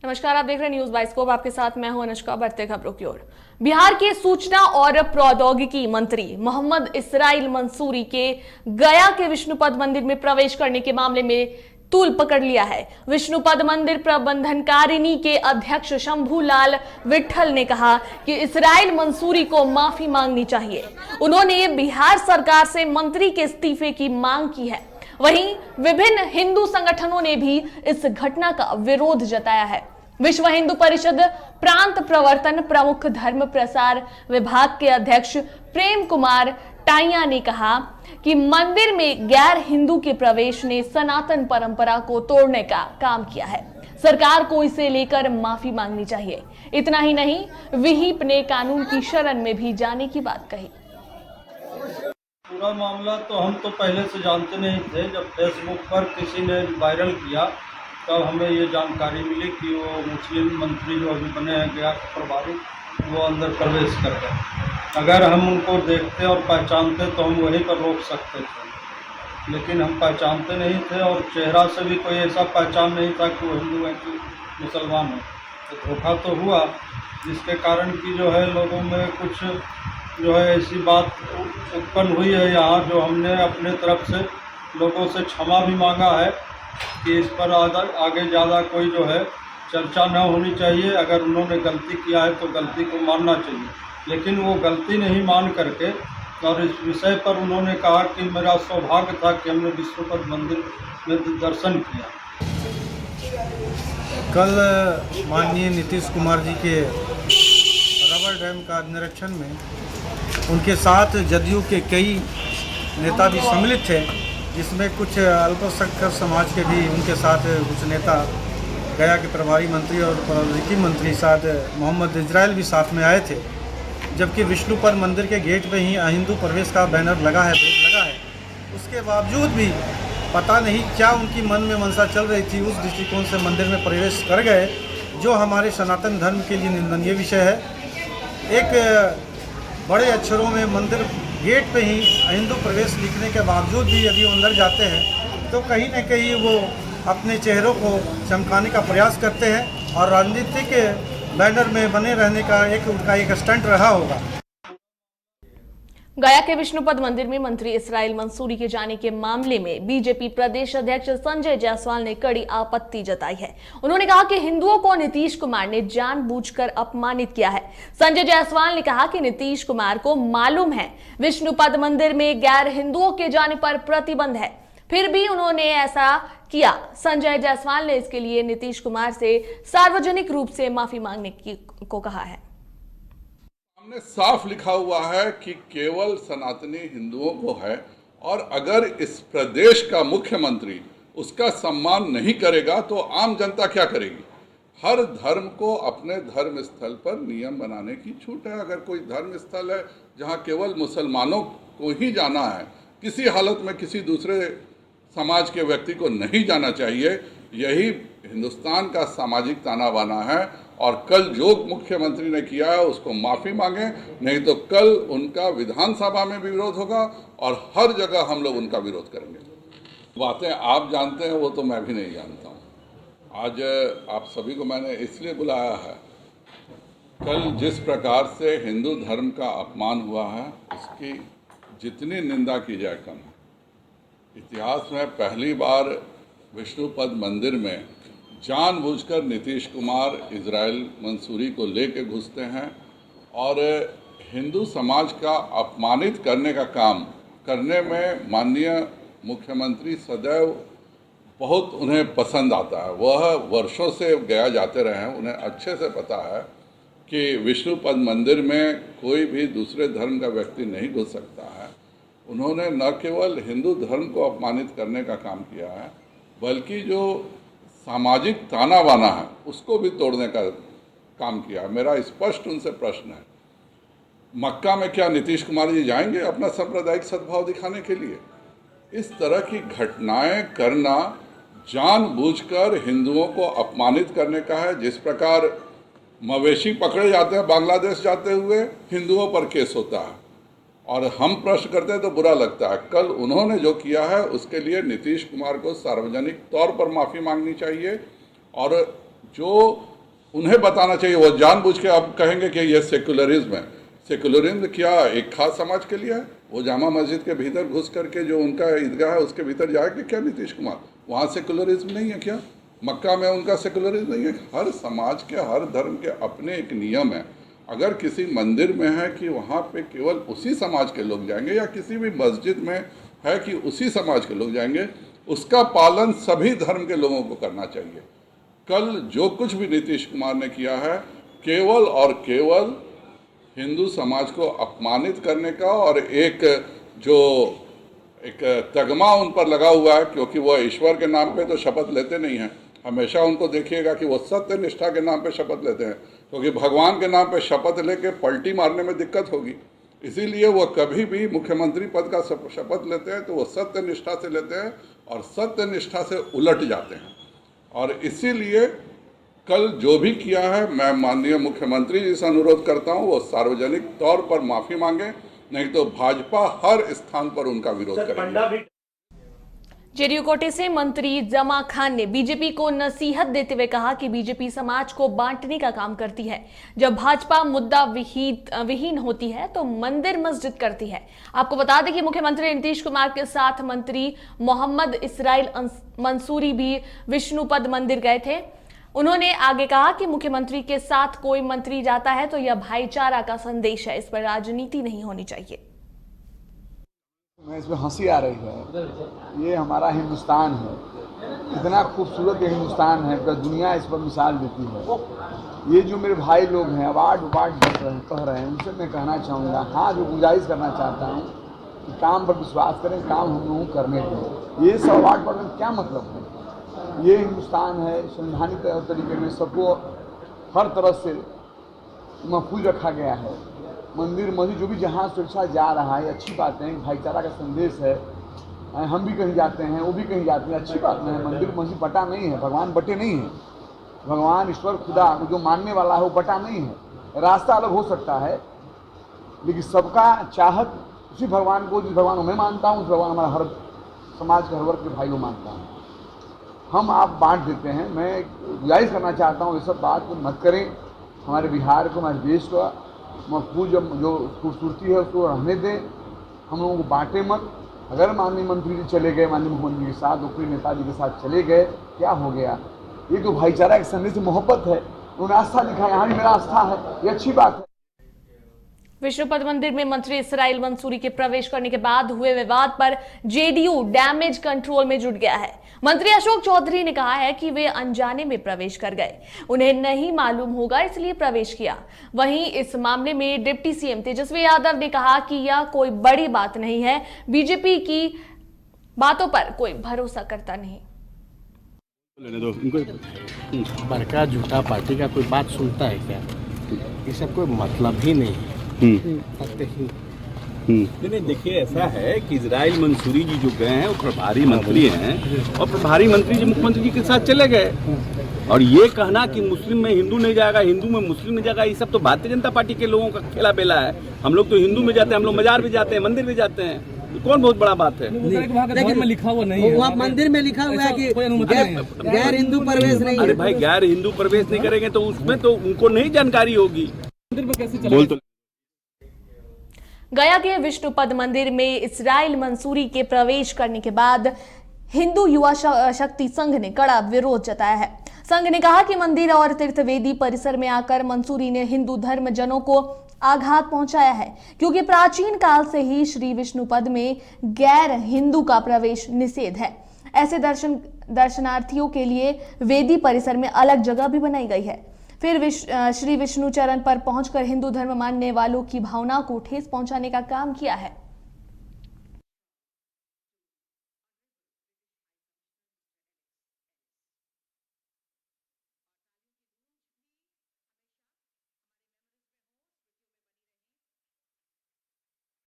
नमस्कार, आप देख रहे हैं न्यूज बाइस्कोप। आपके साथ मैं हूं अनुष्का। बढ़ते खबरों की ओर। बिहार के सूचना और प्रौद्योगिकी मंत्री मोहम्मद इसराइल मंसूरी के गया के विष्णुपद मंदिर में प्रवेश करने के मामले में तूल पकड़ लिया है। विष्णुपद मंदिर प्रबंधनकारिणी के अध्यक्ष शंभूलाल विट्ठल ने कहा कि इसराइल मंसूरी को माफी मांगनी चाहिए। उन्होंने बिहार सरकार से मंत्री के इस्तीफे की मांग की है। वहीं विभिन्न हिंदू संगठनों ने भी इस घटना का विरोध जताया है। विश्व हिंदू परिषद प्रांत प्रवर्तन प्रमुख धर्म प्रसार विभाग के अध्यक्ष प्रेम कुमार टाइया ने कहा कि मंदिर में गैर हिंदू के प्रवेश ने सनातन परंपरा को तोड़ने का काम किया है। सरकार को इसे लेकर माफी मांगनी चाहिए। इतना ही नहीं, विहिप ने कानून की शरण में भी जाने की बात कही। पूरा मामला तो हम तो पहले से जानते नहीं थे। जब फेसबुक पर किसी ने वायरल किया तब हमें ये जानकारी मिली कि वो मुस्लिम मंत्री जो अभी बने हैं गया के प्रभारी, वो अंदर प्रवेश कर गए। अगर हम उनको देखते और पहचानते तो हम वहीं पर रोक सकते थे, लेकिन हम पहचानते नहीं थे और चेहरा से भी कोई ऐसा पहचान नहीं था कि वो हिंदू है कि मुसलमान है। तो धोखा तो हुआ, जिसके कारण कि जो है लोगों में कुछ जो है ऐसी बात उत्पन्न हुई है यहाँ, जो हमने अपने तरफ से लोगों से क्षमा भी मांगा है कि इस पर आगे ज़्यादा कोई जो है चर्चा न होनी चाहिए। अगर उन्होंने गलती किया है तो गलती को मानना चाहिए, लेकिन वो गलती नहीं मान करके और इस विषय पर उन्होंने कहा कि मेरा सौभाग्य था कि हमने विष्णुपद मंदिर में दर्शन किया। कल माननीय नीतीश कुमार जी के रबर डैम का निरीक्षण में उनके साथ जदयू के कई नेता भी सम्मिलित थे, जिसमें कुछ अल्पसंख्यक समाज के भी उनके साथ कुछ नेता, गया के प्रभारी मंत्री और प्रौद्योगिकी मंत्री साथ मोहम्मद इजराइल भी साथ में आए थे। जबकि विष्णुपद मंदिर के गेट पे ही अहिंदू प्रवेश का बैनर लगा है, बोर्ड लगा है, उसके बावजूद भी पता नहीं क्या उनकी मन में मनसा चल रही थी, उस दृष्टिकोण से मंदिर में प्रवेश कर गए, जो हमारे सनातन धर्म के लिए निंदनीय विषय है। एक बड़े अक्षरों में मंदिर गेट पे ही हिंदू प्रवेश लिखने के बावजूद भी यदि वो अंदर जाते हैं तो कहीं न कहीं वो अपने चेहरों को चमकाने का प्रयास करते हैं और राजनीतिक बैनर में बने रहने का उनका एक स्टंट रहा होगा। गया के विष्णुपद मंदिर में मंत्री इसराइल मंसूरी के जाने के मामले में बीजेपी प्रदेश अध्यक्ष संजय जायसवाल ने कड़ी आपत्ति जताई है। उन्होंने कहा कि हिंदुओं को नीतीश कुमार ने जानबूझकर अपमानित किया है। संजय जायसवाल ने कहा कि नीतीश कुमार को मालूम है विष्णुपद मंदिर में गैर हिंदुओं के जाने पर प्रतिबंध है, फिर भी उन्होंने ऐसा किया। संजय जायसवाल ने इसके लिए नीतीश कुमार से सार्वजनिक रूप से माफी मांगने को कहा है। हमने साफ लिखा हुआ है कि केवल सनातनी हिंदुओं को है, और अगर इस प्रदेश का मुख्यमंत्री उसका सम्मान नहीं करेगा तो आम जनता क्या करेगी। हर धर्म को अपने धर्म स्थल पर नियम बनाने की छूट है। अगर कोई धर्म स्थल है जहां केवल मुसलमानों को ही जाना है, किसी हालत में किसी दूसरे समाज के व्यक्ति को नहीं जाना चाहिए, यही हिंदुस्तान का सामाजिक ताना बाना है। और कल जो मुख्यमंत्री ने किया है उसको माफ़ी मांगे, नहीं तो कल उनका विधानसभा में भी विरोध होगा और हर जगह हम लोग उनका विरोध करेंगे। बातें आप जानते हैं, वो तो मैं भी नहीं जानता हूँ। आज आप सभी को मैंने इसलिए बुलाया है, कल जिस प्रकार से हिंदू धर्म का अपमान हुआ है उसकी जितनी निंदा की जाए कम है। इतिहास में पहली बार विष्णुपद मंदिर में जानबूझकर नीतीश कुमार इसराइल मंसूरी को लेके घुसते हैं और हिंदू समाज का अपमानित करने का काम करने में माननीय मुख्यमंत्री सदैव बहुत उन्हें पसंद आता है। वह वर्षों से गया जाते रहे हैं, उन्हें अच्छे से पता है कि विष्णुपद मंदिर में कोई भी दूसरे धर्म का व्यक्ति नहीं घुस सकता है। उन्होंने न केवल हिंदू धर्म को अपमानित करने का काम किया है, बल्कि जो सामाजिक ताना बाना है उसको भी तोड़ने का काम किया। मेरा स्पष्ट उनसे प्रश्न है, मक्का में क्या नीतीश कुमार जी जाएंगे अपना सांप्रदायिक सद्भाव दिखाने के लिए? इस तरह की घटनाएं करना जानबूझकर हिंदुओं को अपमानित करने का है। जिस प्रकार मवेशी पकड़े जाते हैं बांग्लादेश जाते हुए, हिंदुओं पर केस होता है और हम प्रश्न करते हैं तो बुरा लगता है। कल उन्होंने जो किया है उसके लिए नीतीश कुमार को सार्वजनिक तौर पर माफ़ी मांगनी चाहिए और जो उन्हें बताना चाहिए। वो जानबूझ के आप कहेंगे कि ये सेकुलरिज्म है। सेकुलरिज्म क्या एक खास समाज के लिए है? वो जामा मस्जिद के भीतर घुस करके जो उनका ईदगाह है उसके भीतर जाएंगे क्या नीतीश कुमार? वहाँ सेकुलरिज्म नहीं है क्या? मक्का में उनका सेकुलरिज्म नहीं है? हर समाज के, हर धर्म के अपने एक नियम है। अगर किसी मंदिर में है कि वहाँ पे केवल उसी समाज के लोग जाएंगे, या किसी भी मस्जिद में है कि उसी समाज के लोग जाएंगे, उसका पालन सभी धर्म के लोगों को करना चाहिए। कल जो कुछ भी नीतीश कुमार ने किया है केवल और केवल हिंदू समाज को अपमानित करने का, और एक तगमा उन पर लगा हुआ है, क्योंकि वो ईश्वर के नाम पे तो शपथ लेते नहीं हैं। हमेशा उनको देखिएगा कि वो सत्य निष्ठा के नाम पे शपथ लेते हैं, क्योंकि भगवान के नाम पे शपथ लेके पलटी मारने में दिक्कत होगी। इसीलिए वो कभी भी मुख्यमंत्री पद का शपथ लेते हैं तो वो सत्य निष्ठा से लेते हैं और सत्य निष्ठा से उलट जाते हैं। और इसीलिए कल जो भी किया है, मैं माननीय मुख्यमंत्री जी से अनुरोध करता हूं वो सार्वजनिक तौर पर माफ़ी मांगे, नहीं तो भाजपा हर स्थान पर उनका विरोध करेगी। जेडीयू कोटे से मंत्री जमा खान ने बीजेपी को नसीहत देते हुए कहा कि बीजेपी समाज को बांटने का काम करती है। जब भाजपा मुद्दा विहीन होती है तो मंदिर मस्जिद करती है। आपको बता दें कि मुख्यमंत्री नीतीश कुमार के साथ मंत्री मोहम्मद इसराइल मंसूरी भी विष्णुपद मंदिर गए थे। उन्होंने आगे कहा कि मुख्यमंत्री के साथ कोई मंत्री जाता है तो यह भाईचारा का संदेश है, इस पर राजनीति नहीं होनी चाहिए। मैं इसमें हंसी आ रही है। ये हमारा हिंदुस्तान है, इतना खूबसूरत ये हिंदुस्तान है, पूरा दुनिया इस पर मिसाल देती है। ये जो मेरे भाई लोग हैं अवार्ड कह रहे हैं, उनसे मैं कहना चाहूँगा, हाँ जो गुजारिश करना चाहता हूँ कि काम पर विश्वास करें, काम हम लोगों को करने दें। ये सब अवार्ड पर क्या मतलब है? ये हिंदुस्तान है, संवैधानिक तरीके में सबको हर तरह से महफूज रखा गया है। मंदिर मस्जिद जो भी जहाँ सुरक्षा जा रहा है, अच्छी बात है, भाईचारा का संदेश है। हम भी कहीं जाते हैं, वो भी कहीं जाते हैं, अच्छी बात नहीं है। मंदिर मस्जिद बटा नहीं है, भगवान बटे नहीं है। भगवान ईश्वर खुदा जो मानने वाला है वो बटा नहीं है। रास्ता अलग हो सकता है, लेकिन सबका चाहत उसी भगवान को, जिस भगवान को मैं मानता हूँ, उस भगवान हमारा हर समाज के हर वर्ग के भाई को मानता हूँ। हम आप बांट देते हैं। मैं गुजारिश करना चाहता हूँ ये सब बात मत करें। हमारे बिहार को, हमारे देश को महफूज जो खूबसूरती है उसको रहने दें। हम लोगों को बांटे मत। अगर माननीय मंत्री जी चले गए, माननीय मुख्यमंत्री के साथ, कोई नेताजी के साथ चले गए, क्या हो गया? ये तो भाईचारा एक संदेश मोहब्बत है। उन्होंने आस्था दिखाई, यहाँ भी मेरा आस्था है, ये अच्छी बात है। विष्णुपद मंदिर में मंत्री इसराइल मंसूरी के प्रवेश करने के बाद हुए विवाद पर जेडीयू डैमेज कंट्रोल में जुट गया है। मंत्री अशोक चौधरी ने कहा है कि वे अनजाने में प्रवेश कर गए, उन्हें नहीं मालूम होगा इसलिए प्रवेश किया। वहीं इस मामले में डिप्टी सीएम तेजस्वी यादव ने कहा कि यह कोई बड़ी बात नहीं है, बीजेपी की बातों पर कोई भरोसा करता नहीं। बड़का झूठा पार्टी का कोई बात सुनता है क्या? ये सब कोई मतलब ही नहीं है। नहीं, देखिए ऐसा है कि इजराइल मंसूरी जी जो गए हैं वो प्रभारी मंत्री हैं, और प्रभारी मंत्री जी मुख्यमंत्री जी के साथ चले गए। और ये कहना कि मुस्लिम में हिंदू नहीं जाएगा, हिंदू में मुस्लिम नहीं जाएगा, ये सब तो भारतीय जनता पार्टी के लोगों का खेला बेला है। हम लोग तो हिंदू में जाते हैं, हम लोग मजार भी जाते हैं, मंदिर भी जाते हैं, तो कौन बहुत बड़ा बात है? लेकिन में लिखा हुआ नहीं है, वहाँ मंदिर में लिखा हुआ है कि गैर हिंदू प्रवेश नहीं। अरे भाई, गैर हिंदू प्रवेश नहीं करेंगे तो उसमें तो उनको नहीं जानकारी होगी। बोल तो गया के विष्णुपद मंदिर में इसराइल मंसूरी के प्रवेश करने के बाद हिंदू युवा शक्ति संघ ने कड़ा विरोध जताया है। संघ ने कहा कि मंदिर और तीर्थवेदी परिसर में आकर मंसूरी ने हिंदू धर्म जनों को आघात पहुंचाया है, क्योंकि प्राचीन काल से ही श्री विष्णुपद में गैर हिंदू का प्रवेश निषेध है। ऐसे दर्शनार्थियों के लिए वेदी परिसर में अलग जगह भी बनाई गई है। फिर श्री विष्णु चरण पर पहुंचकर हिंदू धर्म मानने वालों की भावना को ठेस पहुंचाने का काम किया है।